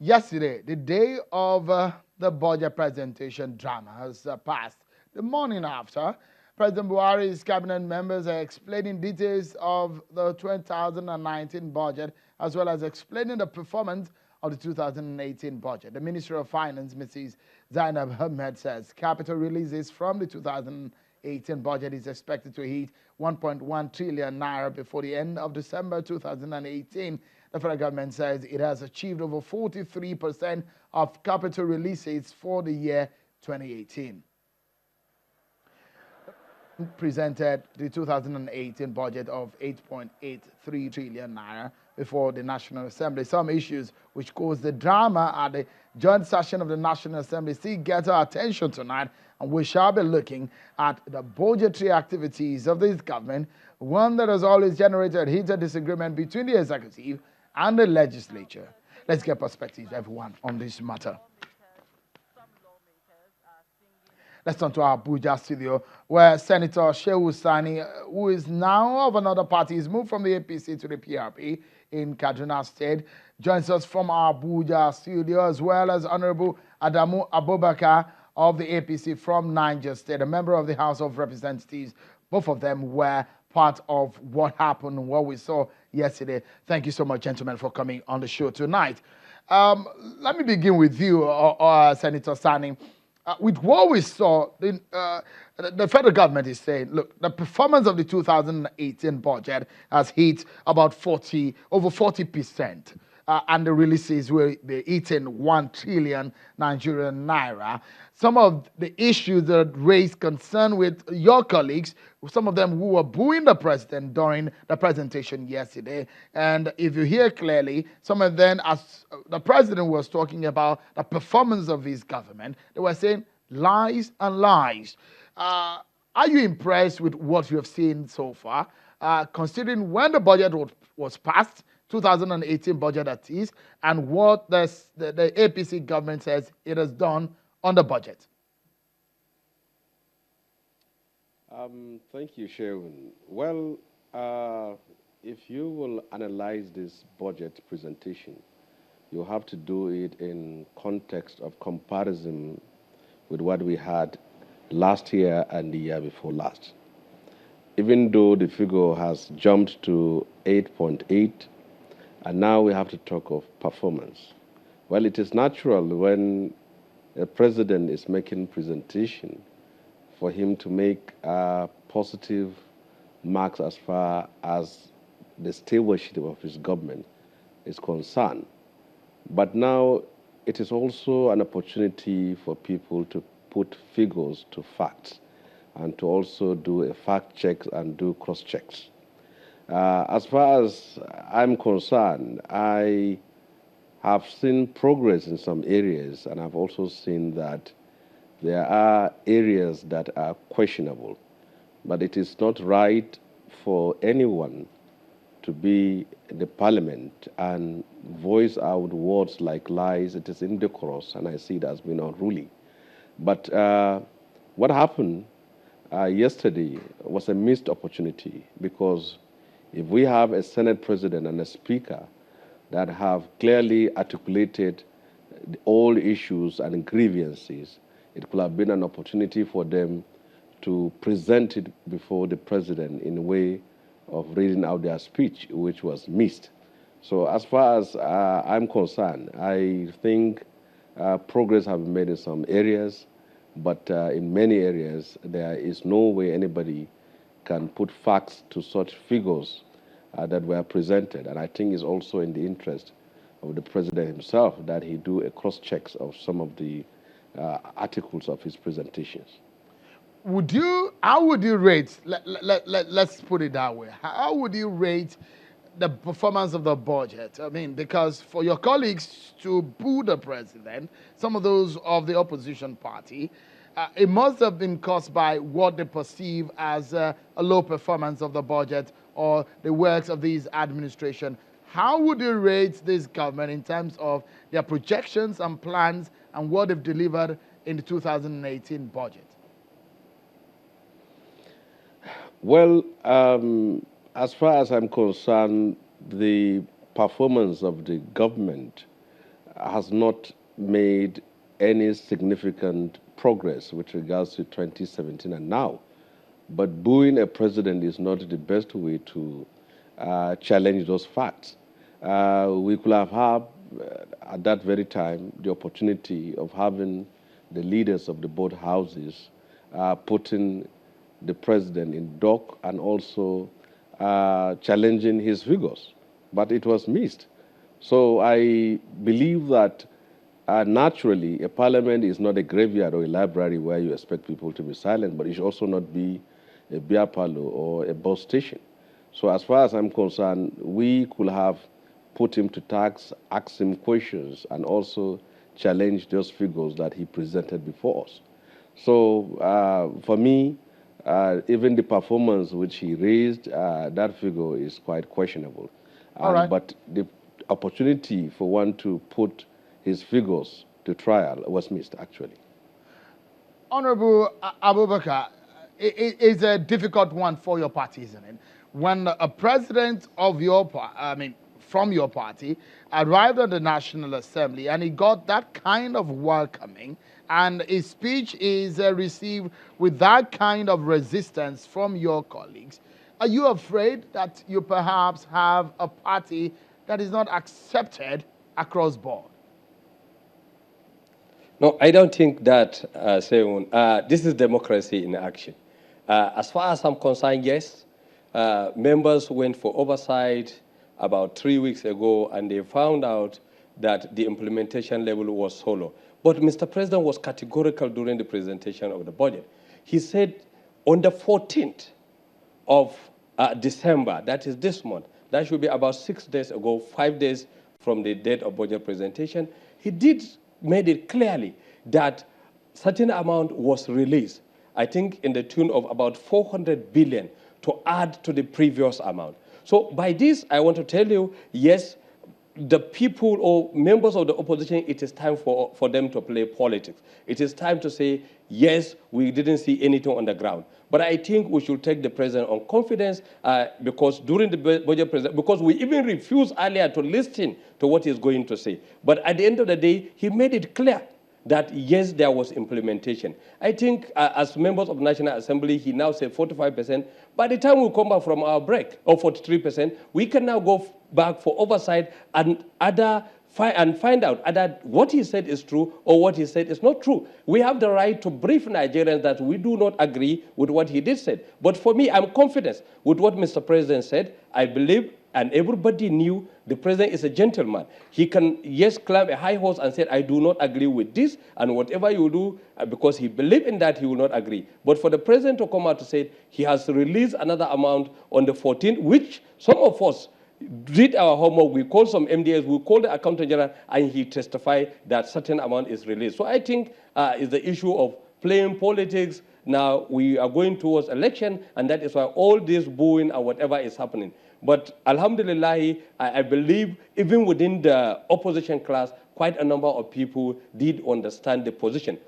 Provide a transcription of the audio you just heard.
Yesterday, the day of the budget presentation drama has passed. The morning after, President Buhari's cabinet members are explaining details of the 2019 budget as well as explaining the performance of the 2018 budget. The Ministry of Finance, Mrs. Zainab Ahmed, says capital releases from the 2018 budget is expected to hit 1.1 trillion naira before the end of December 2018. The federal government says it has achieved over 43% of capital releases for the year 2018. Presented the 2018 budget of 8.83 trillion naira before the National Assembly. Some issues which caused the drama at the joint session of the National Assembly still get our attention tonight, and we shall be looking at the budgetary activities of this government, one that has always generated heated disagreement between the executive and the legislature. Let's get perspectives, everyone, on this matter. Let's turn to our Abuja studio, where Senator Shehu Sani, who is now of another party, is moved from the APC to the PRP in Kaduna State, joins us from our Abuja studio, as well as Honorable Adamu Abubakar of the APC from Niger State, a member of the House of Representatives. Both of them were part of what happened, what we saw yesterday. Thank you so much, gentlemen, for coming on the show tonight. Let me begin with you, Senator Sani. With what we saw, the federal government is saying, look, the performance of the 2018 budget has hit about over 40%. And the releases will be eating 1 trillion Nigerian naira. Some of the issues that raised concern with your colleagues, some of them who were booing the president during the presentation yesterday. And if you hear clearly, some of them, as the president was talking about the performance of his government, they were saying lies and lies. Are you impressed with what you have seen so far, considering when the budget was passed, 2018 budget that is, and what the APC government says it has done on the budget? Thank you, Shehu. Well, if you will analyze this budget presentation, you have to do it in context of comparison with what we had last year and the year before last. Even though the figure has jumped to 8.8, and now we have to talk of performance. Well, it is natural when a president is making presentation for him to make positive marks as far as the stewardship of his government is concerned. But now it is also an opportunity for people to put figures to facts and to also do a fact check and do cross checks. As far as I'm concerned, I have seen progress in some areas, and I've also seen that there are areas that are questionable. But it is not right for anyone to be in the parliament and voice out words like lies. It is indecorous, and I see it as being unruly. But what happened yesterday was a missed opportunity, because if we have a Senate president and a speaker that have clearly articulated all issues and grievances, it could have been an opportunity for them to present it before the president in a way of reading out their speech, which was missed. So as far as I'm concerned, I think progress has been made in some areas, but in many areas, there is no way anybody can put facts to such figures that were presented. And I think it's also in the interest of the president himself that he do a cross-checks of some of the articles of his presentations. How would you rate, let's put it that way, how would you rate the performance of the budget? I mean, because for your colleagues to boo the president, some of those of the opposition party, it must have been caused by what they perceive as a low performance of the budget or the works of this administration. How would you rate this government in terms of their projections and plans and what they've delivered in the 2018 budget? Well, as far as I'm concerned, the performance of the government has not made any significant progress with regards to 2017 and now. But booing a president is not the best way to challenge those facts. We could have had, at that very time, the opportunity of having the leaders of the both houses putting the president in dock and also challenging his figures. But it was missed. So I believe that naturally a parliament is not a graveyard or a library where you expect people to be silent, but it should also not be a beer parlor or a bus station. So as far as I'm concerned, we could have put him to task, asked him questions, and also challenge those figures that he presented before us. So for me, even the performance which he raised, that figure is quite questionable. All right. But the opportunity for one to put his figures to trial was missed, actually. Honorable Abubakar, it is a difficult one for your party, isn't it? When a president of your party, from your party, arrived at the National Assembly and he got that kind of welcoming, and his speech is received with that kind of resistance from your colleagues, are you afraid that you perhaps have a party that is not accepted across board? No, I don't think that, Shehu. This is democracy in action. As far as I'm concerned, yes, members went for oversight about 3 weeks ago, and they found out that the implementation level was hollow. But Mr. President was categorical during the presentation of the budget. He said on the 14th of December, that is this month, that should be about 6 days ago, 5 days from the date of budget presentation, he made it clearly that certain amount was released, I think in the tune of about 400 billion to add to the previous amount. So by this, I want to tell you, yes, the people or members of the opposition, it is time for them to play politics. It is time to say, yes, we didn't see anything on the ground. But I think we should take the president on confidence because during the budget presentation, because we even refused earlier to listen to what he's going to say. But at the end of the day, he made it clear that, yes, there was implementation. I think as members of the National Assembly, he now said 45%. By the time we come back from our break, or 43%, we can now go back for oversight and find out either what he said is true or what he said is not true. We have the right to brief Nigerians that we do not agree with what he did say. But for me, I'm confident with what Mr. President said. I believe, and everybody knew, the president is a gentleman. He can, yes, climb a high horse and say, I do not agree with this, and whatever you do, because he believes in that, he will not agree. But for the president to come out to say he has released another amount on the 14th, which some of us did our homework, we called some MDS, we called the Accountant General, and he testified that certain amount is released. So I think it's the issue of playing politics. Now we are going towards election, and that is why all this booing and whatever is happening. But alhamdulillah, I believe even within the opposition class, quite a number of people did understand the position.